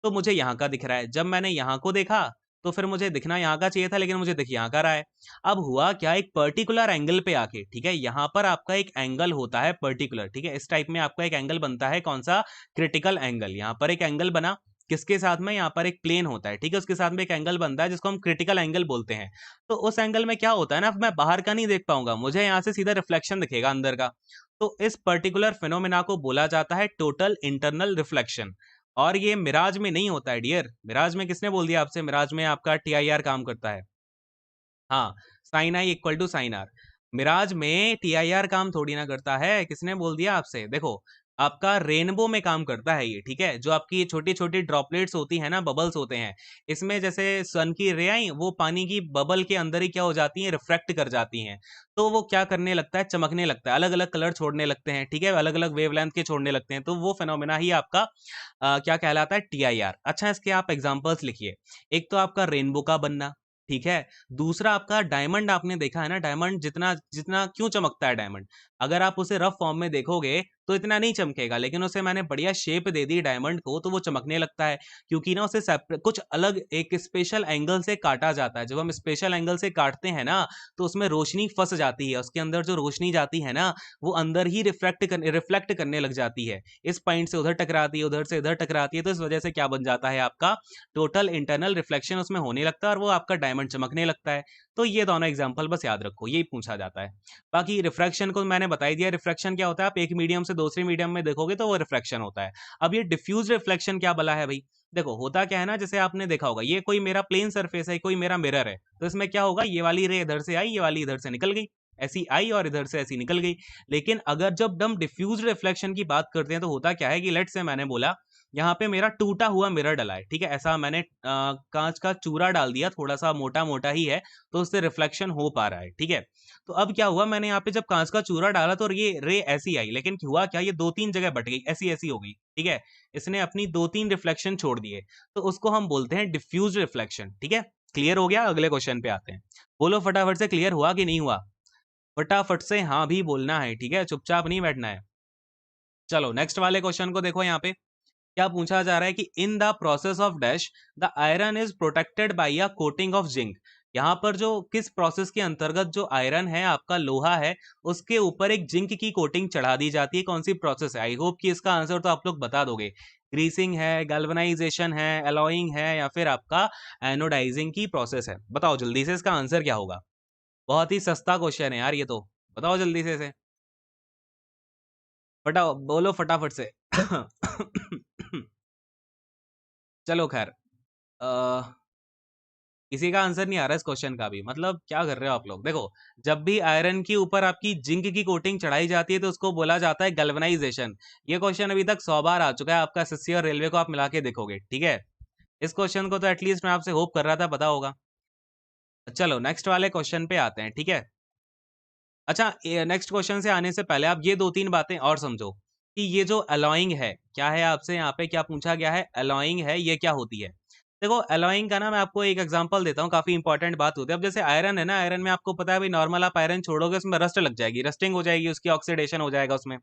तो मुझे यहाँ का दिख रहा है, जब मैंने यहाँ को देखा तो फिर मुझे दिखना यहाँ का चाहिए था, लेकिन मुझे दिख यहाँ का रहा है। अब हुआ क्या, एक पर्टिकुलर एंगल पे आके, ठीक है, यहाँ पर आपका एक एंगल होता है पर्टिकुलर, ठीक है, इस टाइप में आपका एक एंगल बनता है, कौन सा, क्रिटिकल एंगल। यहाँ पर एक एंगल बना, किसके साथ में, यहाँ पर एक प्लेन होता है, ठीक है, उसके साथ में एक एंगल बनता है जिसको हम क्रिटिकल एंगल बोलते हैं। तो उस एंगल में क्या होता है ना, मैं बाहर का नहीं देख पाऊंगा, मुझे यहाँ से सीधा रिफ्लेक्शन दिखेगा अंदर का। तो इस पर्टिकुलर फिनोमेना को बोला जाता है टोटल इंटरनल रिफ्लेक्शन। और ये मिराज में नहीं होता है डियर, मिराज में किसने बोल दिया आपसे, मिराज में आपका TIR काम करता है। हाँ, sine i equal to sine r. Mirage में TIR काम थोड़ी ना करता है, किसने बोल दिया आपसे? देखो आपका रेनबो में काम करता है ये, ठीक है। जो आपकी ये छोटी छोटी ड्रॉपलेट्स होती है ना, बबल्स होते हैं, इसमें जैसे सन की रे आई, वो पानी की बबल के अंदर ही क्या हो जाती है, रिफ्रैक्ट कर जाती हैं। तो वो क्या करने लगता है, चमकने लगता है, अलग अलग कलर छोड़ने लगते हैं, ठीक है, अलग अलग वेवलेंथ के छोड़ने लगते हैं। तो वो फेनोमेना ही आपका क्या कहलाता है, टीआईआर। अच्छा, इसके आप एग्जांपल्स लिखिए। एक तो आपका रेनबो का बनना, ठीक है। दूसरा आपका डायमंड, आपने देखा है ना डायमंड जितना जितना क्यों चमकता है डायमंड, अगर आप उसे रफ फॉर्म में देखोगे तो इतना नहीं चमकेगा, लेकिन उसे मैंने बढ़िया शेप दे दी डायमंड को तो वो चमकने लगता है। क्योंकि ना उसे कुछ अलग एक स्पेशल एंगल से काटा जाता है। जब हम स्पेशल एंगल से काटते हैं ना, तो उसमें रोशनी फंस जाती है, उसके अंदर जो रोशनी जाती है ना, वो अंदर ही रिफ्लेक्ट करने लग जाती है। इस पॉइंट से उधर टकराती है, उधर से इधर टकराती है, तो इस वजह से क्या बन जाता है, आपका टोटल इंटरनल रिफ्लेक्शन उसमें होने लगता है और वो आपका डायमंड चमकने लगता है। तो ये दोनों एग्जाम्पल बस याद रखो, यही पूछा जाता है। बाकी रिफ्रैक्शन को मैंने बता ही दिया। रिफ्रैक्शन क्या होता है, आप एक मीडियम से दूसरे मीडियम में देखोगे तो वो रिफ्रैक्शन होता है। अब ये डिफ्यूज रिफ्लेक्शन क्या बला है भाई, देखो होता क्या है ना, जैसे आपने देखा होगा, ये कोई मेरा प्लेन सरफेस है, कोई मेरा मिरर है, तो इसमें क्या होगा, ये वाली रे इधर से आई, ये वाली इधर से निकल गई, ऐसी आई और इधर से ऐसी निकल गई। लेकिन अगर जब हम डिफ्यूज रिफ्लेक्शन की बात करते हैं तो होता क्या है कि लेट से मैंने बोला यहाँ पे मेरा टूटा हुआ मिरर डला है, ठीक है, ऐसा मैंने कांच का चूरा डाल दिया, थोड़ा सा मोटा मोटा ही है, तो उससे रिफ्लेक्शन हो पा रहा है, ठीक है। तो अब क्या हुआ, मैंने यहाँ पे जब कांच का चूरा डाला तो ये रे ऐसी आई, लेकिन हुआ क्या, ये दो तीन जगह बट गई, ऐसी ऐसी हो गई, ठीक है। इसने अपनी दो तीन रिफ्लेक्शन छोड़ दिए, तो उसको हम बोलते हैं डिफ्यूज रिफ्लेक्शन, ठीक है। क्लियर हो गया, अगले क्वेश्चन पे आते हैं। बोलो फटाफट से, क्लियर हुआ कि नहीं हुआ, फटाफट से हाँ भी बोलना है, ठीक है, चुपचाप नहीं बैठना है। चलो नेक्स्ट वाले क्वेश्चन को देखो, यहाँ पे क्या पूछा जा रहा है कि in the process of dash the iron is protected by a coating of zinc. यहाँ पर जो किस प्रोसेस के अंतर्गत जो आयरन है, आपका लोहा है, उसके ऊपर एक जिंक की कोटिंग चढ़ा दी जाती है, कौन सी प्रोसेस है। आई होप कि इसका आंसर तो आप लोग बता दोगे। ग्रीसिंग है, गैल्वेनाइजेशन है, एलॉइंग है, या फिर आपका एनोडाइजिंग की प्रोसेस है। बताओ जल्दी से इसका आंसर क्या होगा। बहुत ही सस्ता क्वेश्चन है यार ये तो, बताओ जल्दी से इसे, फटाओ बोलो फटाफट से। चलो खैर, किसी का आंसर नहीं आ रहा इस क्वेश्चन का भी, मतलब क्या कर रहे हो आप लोग। देखो, जब भी आयरन के ऊपर आपकी जिंक की कोटिंग चढ़ाई जाती है तो उसको बोला जाता है गैल्वेनाइजेशन। ये क्वेश्चन अभी तक 100 बार आ चुका है, आपका एसएससी और रेलवे को आप मिला के देखोगे, ठीक है। इस क्वेश्चन को तो एटलीस्ट मैं आपसे होप कर रहा था पता होगा। चलो नेक्स्ट वाले क्वेश्चन पे आते हैं, ठीक है। अच्छा, नेक्स्ट क्वेश्चन से आने से पहले आप ये दो तीन बातें और समझो कि ये जो अलॉइंग है क्या है, आपसे यहाँ पे क्या पूछा गया है, अलॉइंग है, ये क्या होती है। देखो अलॉइंग का ना, मैं आपको एक एग्जांपल देता हूँ, काफी इंपॉर्टेंट बात होती है। अब जैसे आयरन है ना, आयरन में आपको पता है भाई, नॉर्मल आप आयरन छोड़ोगे उसमें रस्ट लग जाएगी, रस्टिंग हो जाएगी, उसकी ऑक्सीडेशन हो जाएगा उसमें।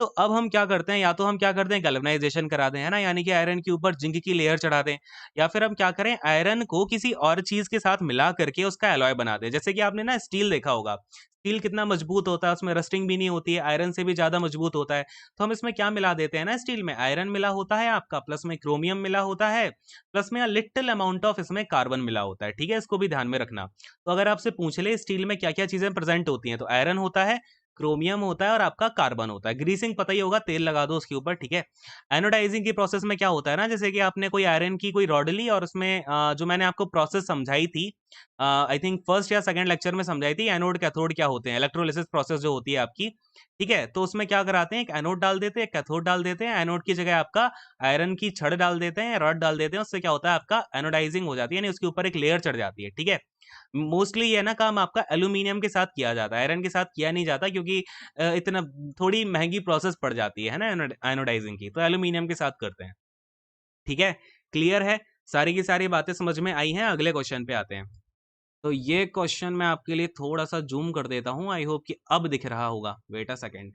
तो अब हम क्या करते हैं, या तो हम क्या करते हैं गैल्वेनाइजेशन करा दें, है ना, यानी कि आयरन के ऊपर जिंक की लेयर चढ़ा दें, या फिर हम क्या करें, आयरन को किसी और चीज के साथ मिला करके उसका एलॉय बना दें। जैसे कि आपने ना स्टील देखा होगा, स्टील कितना मजबूत होता है, उसमें रस्टिंग भी नहीं होती है, आयरन से भी ज्यादा मजबूत होता है। तो हम इसमें क्या मिला देते हैं ना, स्टील में आयरन मिला होता है आपका, प्लस में क्रोमियम मिला होता है, प्लस में लिटिल अमाउंट ऑफ इसमें कार्बन मिला होता है, ठीक है, इसको भी ध्यान में रखना। तो अगर आपसे पूछ ले स्टील में क्या क्या चीजें प्रेजेंट होती हैं, तो आयरन होता है, क्रोमियम होता है और आपका कार्बन होता है। ग्रीसिंग पता ही होगा, तेल लगा दो उसके ऊपर, ठीक है। एनोडाइजिंग की प्रोसेस में क्या होता है ना, जैसे कि आपने कोई आयरन की कोई रॉड ली और उसमें जो मैंने आपको प्रोसेस समझाई थी, आई थिंक फर्स्ट या सेकंड लेक्चर में समझाई थी, एनोड कैथोड क्या होते हैं, इलेक्ट्रोलिसिस प्रोसेस जो होती है आपकी, ठीक है। तो उसमें क्या कराते हैं, एक एनोड डाल देते हैं, एक कैथोड डाल देते हैं, एनोड की जगह आपका आयरन की छड़ डाल देते हैं, रॉड डाल देते हैं, उससे क्या होता है, आपका एनोडाइजिंग हो जाती है, यानी उसके ऊपर एक लेयर चढ़ जाती है, ठीक है। मोस्टली ये ना काम आपका एल्यूमिनियम के साथ किया जाता है, आयरन के साथ किया नहीं जाता, क्योंकि इतना थोड़ी महंगी प्रोसेस पड़ जाती है ना आयनोडाइजिंग की, तो एल्यूमिनियम के साथ करते हैं, ठीक है। क्लियर है, सारी की सारी बातें समझ में आई हैं। अगले क्वेश्चन पे आते हैं। तो ये क्वेश्चन मैं आपके लिए थोड़ा सा जूम कर देता हूं, आई होप कि अब दिख रहा होगा, wait a second.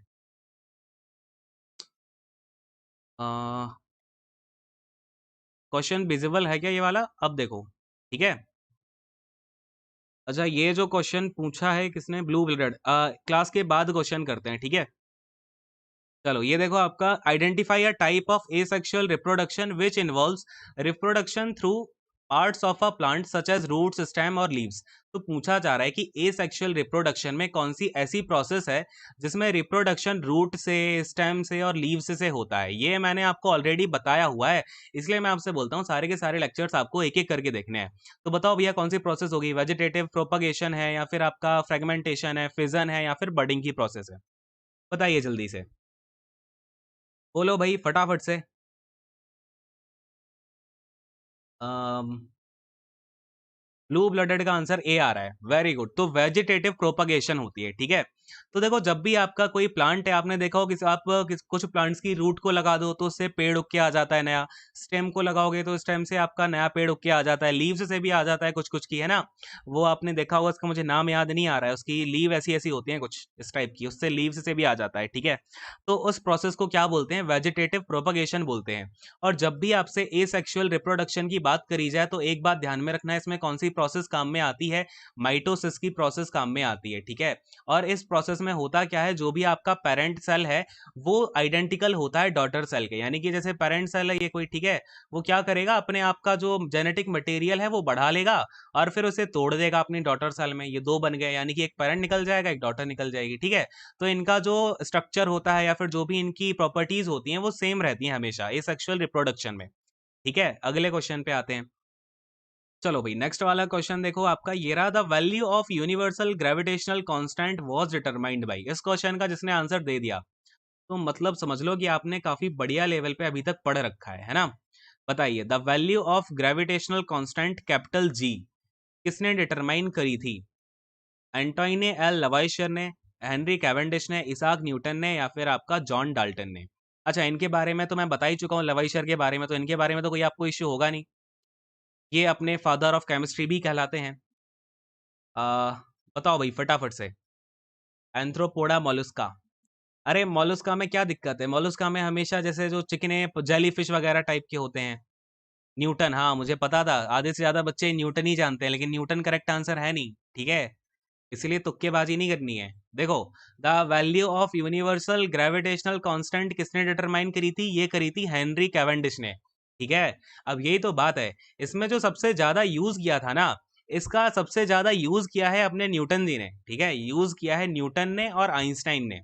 Question visible है क्या ये वाला, अब देखो, ठीक है। अच्छा, ये जो क्वेश्चन पूछा है किसने, ब्लू ब्लड, क्लास के बाद क्वेश्चन करते हैं, ठीक है। चलो ये देखो, आपका identify a type of asexual reproduction which involves reproduction through parts of a plant such as roots, stem और लीव्स। तो पूछा जा रहा है कि एसेक्सुअल रिप्रोडक्शन में कौन सी ऐसी प्रोसेस है जिसमें रिप्रोडक्शन रूट से, स्टेम से और लीव्स से होता है। ये मैंने आपको ऑलरेडी बताया हुआ है, इसलिए मैं आपसे बोलता हूँ सारे के सारे लेक्चर्स आपको एक एक करके देखने हैं। तो बताओ भैया कौन सी प्रोसेस होगी, वेजिटेटिव प्रोपगेशन है, या फिर आपका फ्रेगमेंटेशन है, फिजन है, या फिर बडिंग की प्रोसेस है। बताइए जल्दी से। बोलो भाई फटाफट से। ब्लू ब्लडेड का आंसर ए आ रहा है, वेरी गुड। तो वेजिटेटिव प्रोपगेशन होती है, ठीक है। तो देखो जब भी आपका कोई प्लांट है, आपने देखा हो कि आप कुछ प्लांट्स की रूट को लगा दो तो उससे पेड़ उग के आ जाता है नया, स्टेम को लगाओगे तो स्टेम से आपका नया पेड़ उग के आ जाता है, लीव्स से भी आ जाता है कुछ कुछ की, है ना। वो आपने देखा होगा, उसका मुझे नाम याद नहीं आ रहा है, उसकी लीव ऐसी ऐसी होती है कुछ इस टाइप की, उससे लीव्स से भी आ जाता है, ठीक है। तो उस प्रोसेस को क्या बोलते हैं, वेजिटेटिव प्रोपगेशन बोलते हैं। और जब भी आपसे एसेक्सुअल रिप्रोडक्शन की बात करी जाए तो एक बात ध्यान में रखना है, इसमें कौन सी प्रोसेस काम में आती है, माइटोसिस की प्रोसेस काम में आती है, ठीक है। और इस प्रोसेस में होता क्या है, जो भी आपका पेरेंट सेल है वो आइडेंटिकल होता है डॉटर सेल के, यानी कि जैसे पेरेंट सेल है ये कोई, ठीक है, वो क्या करेगा, अपने आप का जो जेनेटिक मटेरियल है वो बढ़ा लेगा और फिर उसे तोड़ देगा अपनी डॉटर सेल में, ये दो बन गए, यानी कि एक पेरेंट निकल जाएगा एक डॉटर निकल जाएगी, ठीक है। तो इनका जो स्ट्रक्चर होता है या फिर जो भी इनकी प्रॉपर्टीज होती हैं वो सेम रहती हैं हमेशा एसेक्सुअल रिप्रोडक्शन में, ठीक है। अगले क्वेश्चन पे आते हैं। चलो भाई नेक्स्ट वाला क्वेश्चन देखो आपका, ये रहा, the value of universal gravitational constant was determined by. इस क्वेश्चन का जिसने आंसर दे दिया तो मतलब समझ लो कि आपने काफी बढ़िया लेवल पे अभी तक पढ़ रखा है ना। बताइए, the value of gravitational constant capital G किसने डिटरमाइन करी थी, एंटोइने एल लवाइशियर ने, हेनरी कैवेंडिश ने, इसाक न्यूटन ने, या फिर आपका जॉन डाल्टन ने। अच्छा, इनके बारे में तो मैं बता ही चुका हूँ, लवाइशियर के बारे में, तो इनके बारे में तो कोई आपको इश्यू होगा नहीं, ये अपने फादर ऑफ केमिस्ट्री भी कहलाते हैं। आ, बताओ भाई फटाफट से। एंथ्रोपोडा मोलुस्का। अरे मोलुस्का में क्या दिक्कत है, मोलुस्का में हमेशा जैसे जो चिकने जेली फिश वगैरह टाइप के होते हैं। न्यूटन, हाँ मुझे पता था, आधे से ज्यादा बच्चे न्यूटन ही जानते हैं, लेकिन न्यूटन करेक्ट आंसर है नहीं, ठीक है। इसलिए तुक्केबाजी नहीं करनी है। देखो, the value of universal gravitational constant किसने डिटरमाइन करी थी, ये करी थी हेनरी कैवेंडिश ने, ठीक है। अब यही तो बात है, इसमें जो सबसे ज्यादा यूज किया था ना, इसका सबसे ज्यादा यूज किया है अपने न्यूटन जी ने, ठीक है, यूज किया है न्यूटन ने और आइंस्टाइन ने।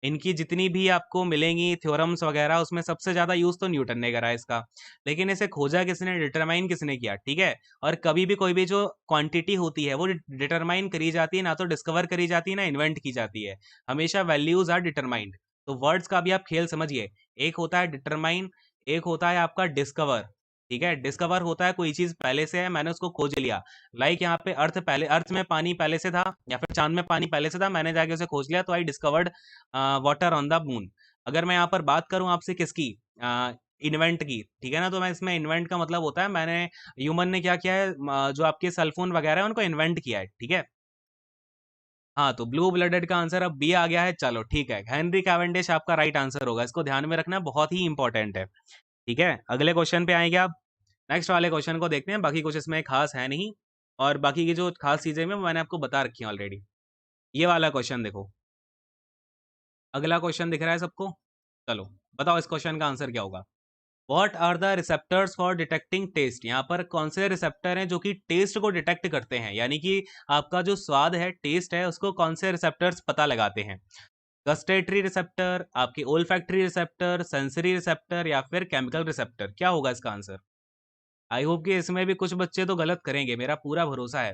इनकी जितनी भी आपको मिलेंगी थ्योरम्स वगैरह, उसमें सबसे ज्यादा यूज तो न्यूटन ने करा इसका। लेकिन इसे खोजा किसने, डिटरमाइन किसने किया, ठीक है। और कभी भी कोई भी जो क्वांटिटी होती है वो डिटरमाइन करी जाती है, ना तो डिस्कवर करी जाती है ना इन्वेंट की जाती है, हमेशा वैल्यूज आर डिटरमाइंड। तो वर्ड्स का भी आप खेल समझिए, एक होता है डिटरमाइन, एक होता है आपका डिस्कवर, ठीक है। डिस्कवर होता है कोई चीज पहले से है, मैंने उसको खोज लिया, लाइक यहाँ पे अर्थ, पहले अर्थ में पानी पहले से था, या फिर चांद में पानी पहले से था, मैंने जाके उसे खोज लिया, तो I discovered water on the moon. अगर मैं यहाँ पर बात करूँ आपसे किसकी, इन्वेंट की, ठीक है ना, तो मैं इसमें इन्वेंट का मतलब होता है मैंने, ह्यूमन ने क्या किया है, जो आपके सेलफोन वगैरह है उनको इन्वेंट किया है, ठीक है। हाँ, तो ब्लू ब्लडेड का आंसर अब बी आ गया है, चलो ठीक है, हेनरी कैवेंडिश आपका राइट आंसर होगा, इसको ध्यान में रखना, बहुत ही इंपॉर्टेंट है, ठीक है। अगले क्वेश्चन पे आएंगे आप, नेक्स्ट वाले क्वेश्चन को देखते हैं, बाकी कुछ इसमें खास है नहीं, और बाकी की जो खास चीजें हैं मैंने आपको बता रखी हैं ऑलरेडी। ये वाला क्वेश्चन देखो, अगला क्वेश्चन दिख रहा है सबको, चलो बताओ इस क्वेश्चन का आंसर क्या होगा। What are the receptors for detecting taste, यहाँ पर कौन से रिसेप्टर हैं जो कि टेस्ट को डिटेक्ट करते हैं, यानी कि आपका जो स्वाद है, टेस्ट है, उसको कौन से रिसेप्टर्स पता लगाते हैं। गस्टेटरी रिसेप्टर, आपके ओल्फैक्टरी रिसेप्टर, सेंसरी रिसेप्टर, या फिर केमिकल रिसेप्टर, क्या होगा इसका आंसर। आई होप कि इसमें भी कुछ बच्चे तो गलत करेंगे, मेरा पूरा भरोसा है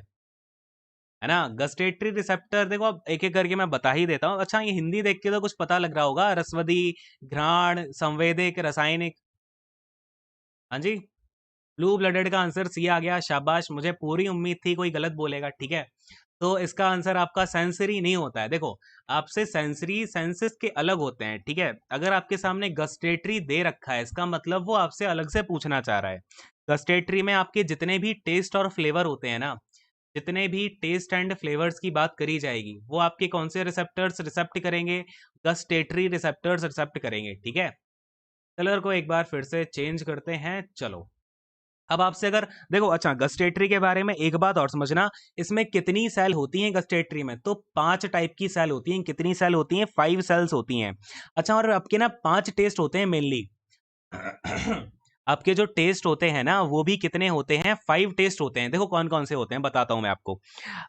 ना। गस्टेटरी रिसेप्टर, देखो अब एक एक करके मैं बता ही देता हूँ। अच्छा, ये हिंदी देख के तो कुछ पता लग रहा होगा, रसवदी, घ्राण, संवेदिक, रासायनिक। हाँ जी, ब्लू ब्लडेड का आंसर सी आ गया, शाबाश, मुझे पूरी उम्मीद थी कोई गलत बोलेगा, ठीक है। तो इसका आंसर आपका सेंसरी नहीं होता है, देखो आपसे सेंसरी सेंसेस के अलग होते हैं, ठीक है। अगर आपके सामने गस्टेटरी दे रखा है, इसका मतलब वो आपसे अलग से पूछना चाह रहा है। गस्टेटरी में आपके जितने भी टेस्ट और फ्लेवर होते हैं ना, जितने भी टेस्ट एंड फ्लेवर्स की बात करी जाएगी, वो आपके कौन से रिसेप्टर्स रिसेप्ट करेंगे, गस्टेटरी रिसेप्टर्स रिसेप्ट करेंगे, ठीक है। कलर को एक बार फिर से चेंज करते हैं, चलो। अब आपसे अगर देखो, अच्छा गस्टेटरी के बारे में एक बात और समझना, इसमें कितनी सेल होती हैं गस्टेटरी में, तो 5 टाइप की सेल होती हैं। कितनी सेल होती हैं, 5 सेल्स होती हैं। अच्छा, और आपके ना 5 टेस्ट होते हैं मेनली। आपके जो टेस्ट होते हैं ना, वो भी कितने होते हैं, 5 टेस्ट होते हैं। देखो कौन कौन से होते हैं, बताता हूं मैं आपको।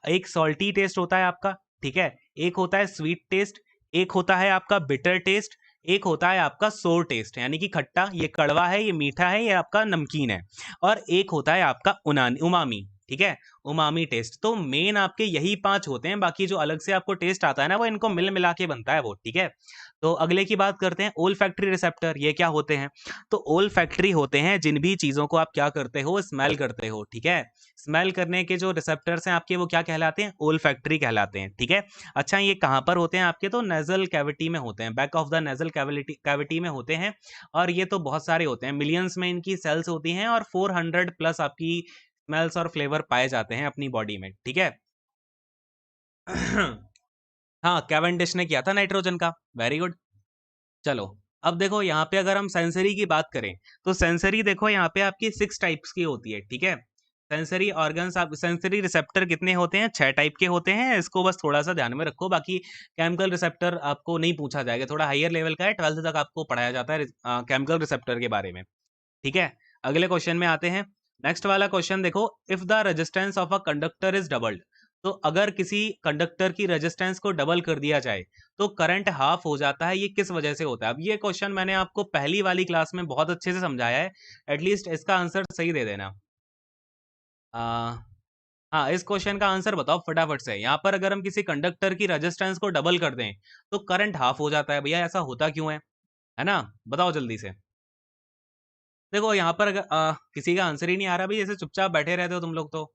एक सॉल्टी टेस्ट होता है आपका, ठीक है। एक होता है स्वीट टेस्ट, एक होता है आपका बिटर टेस्ट, एक होता है आपका सोर टेस्ट, यानी कि खट्टा, ये कड़वा है, ये मीठा है, ये आपका नमकीन है, और एक होता है आपका उनानी उमामी, ठीक है, उमामी टेस्ट। तो मेन आपके यही 5 होते हैं, बाकी जो अलग से आपको टेस्ट आता है ना वो इनको मिल मिला के बनता है वो, ठीक है। तो अगले की बात करते हैं, ओल फैक्ट्री रिसेप्टर, ये क्या होते हैं? तो ओल फैक्ट्री होते हैं जिन भी चीजों को आप क्या करते हो, स्मेल करते हो, ठीक है। स्मेल करने के जो रिसेप्टर्स हैं आपके वो क्या कहलाते हैं, ओल फैक्ट्री कहलाते हैं, ठीक है। अच्छा, ये कहाँ पर होते हैं आपके, तो नेजल कैविटी में होते हैं, back of the nasal cavity में होते हैं। और ये तो बहुत सारे होते हैं, मिलियंस में इनकी सेल्स होती हैं, और 400 प्लस आपकी स्मेल्स और फ्लेवर पाए जाते हैं अपनी बॉडी में, ठीक है। हाँ, कैवेंडिश ने किया था नाइट्रोजन का, वेरी गुड। चलो, अब देखो यहाँ पे अगर हम सेंसरी की बात करें, तो सेंसरी देखो यहाँ पे आपकी 6 टाइप्स की होती है, ठीक है। सेंसरी ऑर्गन्स, आप सेंसरी रिसेप्टर कितने होते हैं, 6 टाइप के होते हैं, इसको बस थोड़ा सा ध्यान में रखो। बाकी केमिकल रिसेप्टर आपको नहीं पूछा जाएगा, थोड़ा हायर लेवल का है, 12th तक आपको पढ़ाया जाता है केमिकल रिसेप्टर के बारे में, ठीक है। अगले क्वेश्चन में आते हैं। नेक्स्ट वाला क्वेश्चन देखो, if the resistance of a conductor is doubled, तो अगर किसी कंडक्टर की रेजिस्टेंस को डबल कर दिया जाए तो करंट हाफ हो जाता है, ये किस वजह से होता है? अब ये क्वेश्चन मैंने आपको पहली वाली क्लास में बहुत अच्छे से समझाया है, एटलीस्ट इसका आंसर सही दे देना। आ, हाँ, इस क्वेश्चन का आंसर बताओ फटाफट से। यहाँ पर अगर हम किसी कंडक्टर की रेजिस्टेंस को डबल कर दें तो करंट हाफ हो जाता है, भैया ऐसा होता क्यों है ना? बताओ जल्दी से। देखो यहाँ पर अगर किसी का आंसर ही नहीं आ रहा भाई, जैसे चुपचाप बैठे रहते हो तुम लोग तो।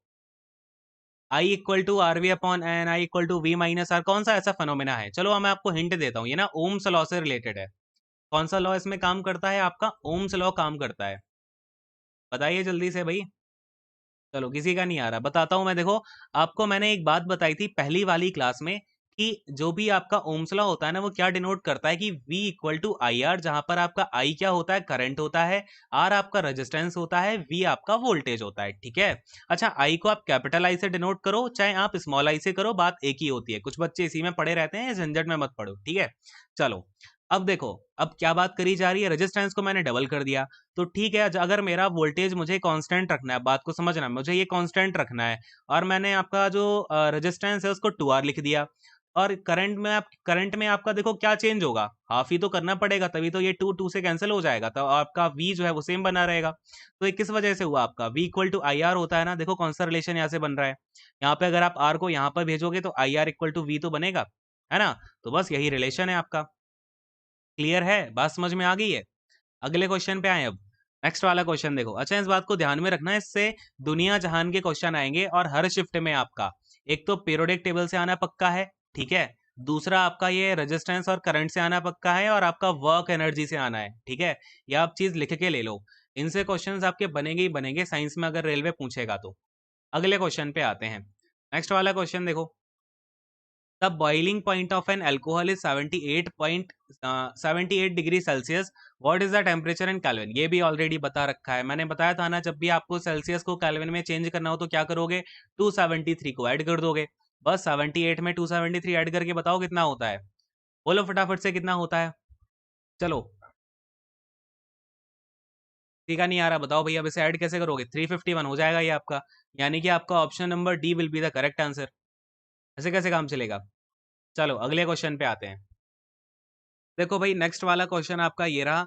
I equal to R V upon N, I equal to V minus R, कौन सा ऐसा फेनोमेना है? चलो मैं आपको हिंट देता हूँ, ये ना ओम्स लॉ से रिलेटेड है। कौन सा लॉ इसमें काम करता है आपका? ओम्स लॉ काम करता है, बताइए जल्दी से भाई। चलो, किसी का नहीं आ रहा, बताता हूं मैं। देखो, आपको मैंने एक बात बताई थी पहली वाली क्लास में कि जो भी आपका ओम्स लॉ होता है ना वो क्या डिनोट करता है कि V equal to I R, जहां पर आपका I क्या होता है, करंट होता है, R आपका रेजिस्टेंस होता है, V आपका वोल्टेज होता है, ठीक है। अच्छा, I को आप कैपिटल I से डिनोट करो चाहे आप स्मॉल I से करो, बात एक ही होती है। कुछ बच्चे इसी में पढ़े रहते हैं, झंझट में मत पढ़ो, ठीक है। चलो, अब देखो, अब क्या बात करी जा रही है, रेजिस्टेंस को मैंने डबल कर दिया, तो ठीक है। अगर मेरा वोल्टेज मुझे कांस्टेंट रखना है, बात को समझना, मुझे ये कांस्टेंट रखना है, और मैंने आपका जो रेजिस्टेंस है उसको 2R लिख दिया, और करंट में आपका देखो क्या चेंज होगा, हाफ ही तो करना पड़ेगा, तभी तो ये 2 से कैंसिल हो जाएगा, तो आपका V जो है वो सेम बना रहेगा। तो ये किस वजह से हुआ आपका? V equal to I R होता है ना, देखो कौन सा रिलेशन यहाँ से बन रहा है। यहाँ पे अगर आप R को यहाँ पर भेजोगे तो I R equal to V तो बनेगा, है ना? तो बस यही रिलेशन है आपका। क्लियर है, बात समझ में आ गई है? अगले क्वेश्चन पे आए अब। नेक्स्ट वाला क्वेश्चन देखो, अच्छा इस बात को ध्यान में रखना, इससे दुनिया जहान के क्वेश्चन आएंगे, और हर शिफ्ट में आपका एक तो पीरियोडिक टेबल से आना पक्का है, ठीक है। दूसरा आपका ये रेजिस्टेंस और करंट से आना पक्का है, और आपका वर्क एनर्जी से आना है, ठीक है। ये आप चीज लिख के ले लो, इनसे क्वेश्चंस आपके बनेंगे ही बनेंगे साइंस में, अगर रेलवे पूछेगा तो। अगले क्वेश्चन पे आते हैं। नेक्स्ट वाला क्वेश्चन देखो, the boiling point of an alcohol is 78 degree Celsius, what is the temperature in kelvin? ये भी ऑलरेडी बता रखा है, मैंने बताया था ना, जब भी आपको सेल्सियस को केल्विन में चेंज करना हो तो क्या करोगे, 273 को ऐड कर दोगे, बस 78 में 273 ऐड करके बताओ कितना होता है, बोलो फटाफट से कितना होता है। चलो, ठीक है, नहीं आ रहा, बताओ भैया, अब इसे ऐड कैसे करोगे? 351 हो जाएगा ये आपका, यानी कि आपका option number D will be the correct answer. ऐसे कैसे काम चलेगा? चलो अगले क्वेश्चन पे आते हैं। देखो भाई, नेक्स्ट वाला क्वेश्चन आपका ये रहा,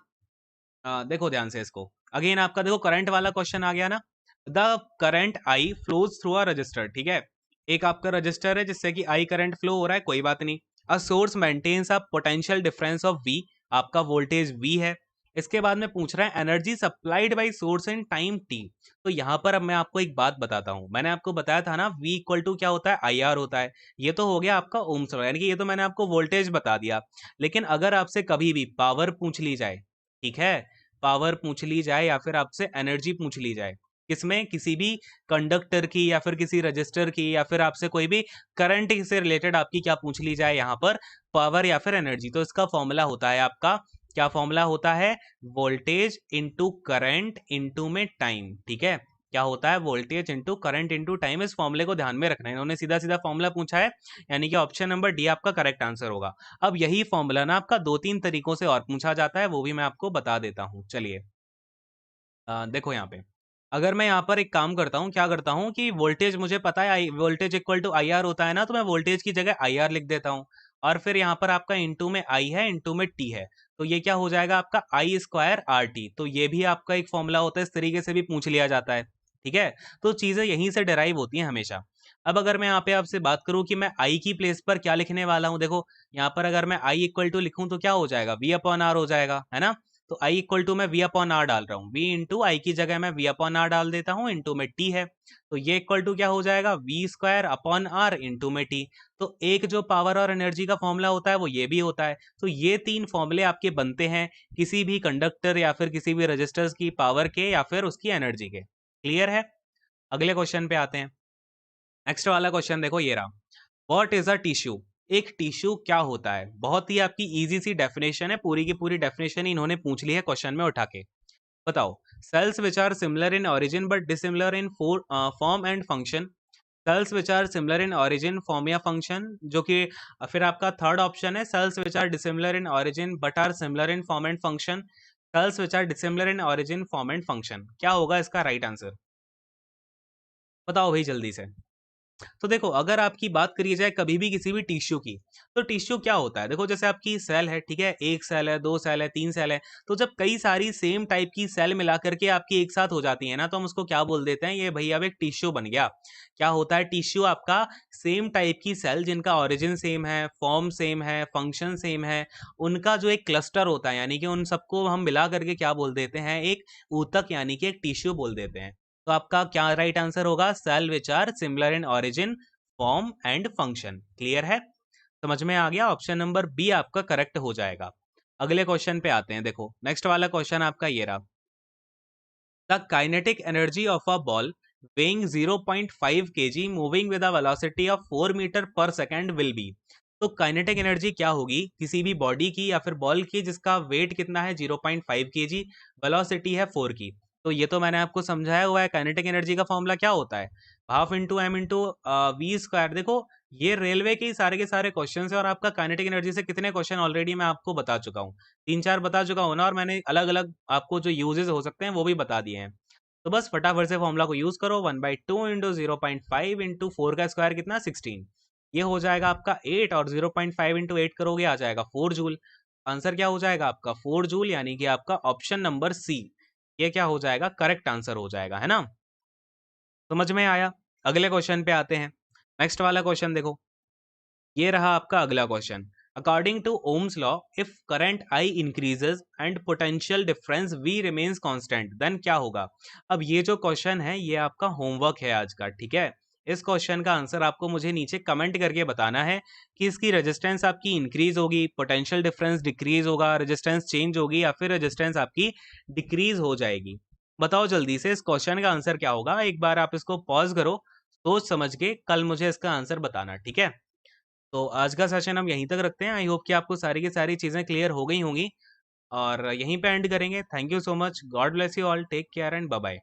देखो ध्यान से इसको। अगेन आपका देखो करंट वाला क्वेश्चन आ गया ना, the current I flows through a resistor, ठीक है। एक आपका रजिस्टर है जिससे कि आई करंट फ्लो हो रहा है, कोई बात नहीं। A source maintains a potential difference of V, आपका वोल्टेज वी है। इसके बाद में पूछ रहा है energy supplied by source in time t. तो यहां पर अब मैं आपको एक बात बताता हूं, मैंने आपको बताया था ना V इक्वल टू क्या होता है, आई आर होता है। ये तो हो गया आपका ओम्स लॉ, यानी कि ये तो मैंने आपको वोल्टेज बता दिया। लेकिन अगर आपसे कभी भी पावर पूछ ली जाए, ठीक है, पावर पूछ ली जाए या फिर आपसे एनर्जी पूछ ली जाए, किसमें, किसी भी कंडक्टर की या फिर किसी रजिस्टर की, या फिर आपसे कोई भी करंट से रिलेटेड आपकी क्या पूछ ली जाए यहाँ पर, पावर या फिर एनर्जी, तो इसका फॉर्मूला होता है आपका, क्या फॉर्मूला होता है, वोल्टेज इंटू करंट इंटू में टाइम, ठीक है। क्या होता है, voltage into current into time. इस फॉर्मूले को ध्यान में रखना है, इन्होंने सीधा सीधा फॉर्मूला पूछा है, यानी कि ऑप्शन नंबर डी आपका करेक्ट आंसर होगा। अब यही फॉर्मूला ना आपका 2-3 तरीकों से और पूछा जाता है, वो भी मैं आपको बता देता हूँ, चलिए। देखो यहाँ पे, अगर मैं यहाँ पर एक काम करता हूँ, क्या करता हूँ कि वोल्टेज मुझे पता है, voltage equal to I R होता है ना, तो मैं वोल्टेज की जगह आई आर लिख देता हूँ, और फिर यहाँ पर आपका इंटू में आई है, इंटू में टी है, तो ये क्या हो जाएगा आपका आई स्क्वायर आर टी। तो ये भी आपका एक फॉर्मूला होता है, इस तरीके से भी पूछ लिया जाता है, ठीक है। तो चीजें यहीं से डिराइव होती हैं हमेशा। अब अगर मैं यहाँ पे आपसे बात करूं कि मैं आई की प्लेस पर क्या लिखने वाला हूं, देखो यहाँ पर अगर मैं आई इक्वल टू लिखूं तो क्या हो जाएगा, वी अपॉन आर हो जाएगा, है ना। तो आई इक्वल टू मैं वी अपॉन आर डाल रहा हूँ, वी इंटू आई की जगह मैं वी अपॉन आर डाल देता हूँ, इंटू में टी है। तो ये इक्वल टू क्या हो जाएगा, V square upon R into में टी। तो एक जो पावर और एनर्जी का फॉर्मूला होता है वो ये भी होता है। तो ये तीन फॉर्मूले आपके बनते हैं किसी भी कंडक्टर या फिर किसी भी रजिस्टर्स की पावर के या फिर उसकी एनर्जी के। क्लियर है। अगले क्वेश्चन पे आते हैं। नेक्स्ट वाला क्वेश्चन देखो ये रहा, व्हाट इज अ टिश्यू। एक टिश्यू क्या होता है, बहुत ही आपकी इजी सी डेफिनेशन है, पूरी की पूरी डेफिनेशन इन्होंने पूछ ली है क्वेश्चन में उठा के। बताओ, cells which are similar in origin but dissimilar in form and function. Cells which are similar in origin form या फंक्शन, जो कि फिर आपका थर्ड ऑप्शन है, cells which are dissimilar in origin but are similar in form and function. Cells which are dissimilar in origin form and function, क्या होगा इसका right answer, बताओ भाई जल्दी से। तो देखो अगर आपकी बात करी जाए कभी भी किसी भी टिश्यू की, तो टिश्यू क्या होता है, देखो जैसे आपकी सेल है, ठीक है, एक सेल है, दो सेल है, तीन सेल है। तो जब कई सारी सेम टाइप की सेल मिला करके आपकी एक साथ हो जाती है ना, तो हम उसको क्या बोल देते हैं, ये भैया अब एक टिश्यू बन गया। क्या होता है टिश्यू, आपका सेम टाइप की सेल जिनका ऑरिजिन सेम है, फॉर्म सेम है, फंक्शन सेम है, उनका जो एक क्लस्टर होता है, यानी कि उन सबको हम मिला करके क्या बोल देते हैं, एक ऊतक यानी कि एक टिश्यू बोल देते हैं। तो आपका क्या राइट आंसर होगा, cell which are similar in origin form and function. Clear है, समझ में आ गया, ऑप्शन नंबर बी आपका करेक्ट हो जाएगा। अगले क्वेश्चन पे आते हैं, देखो नेक्स्ट वाला क्वेश्चन आपका ये रहा, the kinetic energy of a ball weighing 0.5 kg moving with a velocity of 4 metre per second will be. तो काइनेटिक एनर्जी क्या होगी किसी भी बॉडी की या फिर बॉल की जिसका वेट कितना है 0.5 kg, वेलोसिटी है 4 की। तो ये तो मैंने आपको समझाया हुआ है, काइनेटिक एनर्जी का फॉर्मूला क्या होता है, half into M into V square. देखो ये रेलवे के सारे क्वेश्चन है, और आपका काइनेटिक एनर्जी से कितने क्वेश्चन ऑलरेडी मैं आपको बता चुका हूँ, तीन चार बता चुका हूँ ना, और मैंने अलग अलग आपको जो यूजेस हो सकते हैं वो भी बता दिए हैं। तो बस फटाफट से फॉर्मूला को यूज करो, 1/2 इंटू 0.5 इंटू 4 का स्क्वायर कितना 16, ये हो जाएगा आपका 8, और 0.5 इंटू 8 करोगे आ जाएगा 4 जूल। आंसर क्या हो जाएगा आपका 4 जूल, यानी कि आपका ऑप्शन नंबर सी ये क्या हो जाएगा, करेक्ट आंसर हो जाएगा, है ना। समझ में आया। अगले क्वेश्चन पे आते हैं। नेक्स्ट वाला क्वेश्चन देखो, ये रहा आपका अगला question, according to Ohm's law if current I increases and potential difference V remains constant then क्या होगा। अब ये जो क्वेश्चन है ये आपका होमवर्क है आज का, ठीक है। इस क्वेश्चन का आंसर आपको मुझे नीचे कमेंट करके बताना है कि इसकी रेजिस्टेंस आपकी इंक्रीज होगी, पोटेंशियल डिफरेंस डिक्रीज होगा, रेजिस्टेंस चेंज होगी, या फिर रेजिस्टेंस आपकी डिक्रीज हो जाएगी। बताओ जल्दी से इस क्वेश्चन का आंसर क्या होगा, एक बार आप इसको पॉज करो, सोच समझ के कल मुझे इसका आंसर बताना, ठीक है। तो आज का सेशन हम यहीं तक रखते हैं, आई होप कि आपको सारी की सारी चीज़ें क्लियर हो गई होंगी, और यहीं पे एंड करेंगे। Thank you so much, God bless you all, take care and bye bye.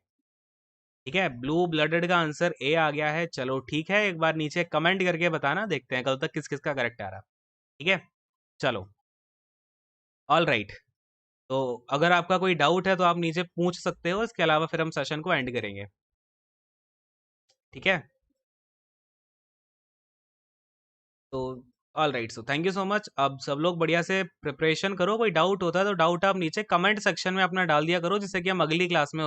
ठीक है, ब्लू ब्लडेड का आंसर ए आ गया है, चलो ठीक है, एक बार नीचे कमेंट करके बताना, देखते हैं कल तक किस किस का करेक्ट आ रहा है। ठीक है, चलो, ऑल राइट। तो अगर आपका कोई डाउट है तो आप नीचे पूछ सकते हो, इसके अलावा फिर हम सेशन को एंड करेंगे। ठीक है, तो all right, so thank you so much. अब सब लोग बढ़िया से प्रिपरेशन करो, कोई डाउट होता है तो डाउट आप नीचे कमेंट सेक्शन में अपना डाल दिया करो, जिससे कि हम अगली क्लास में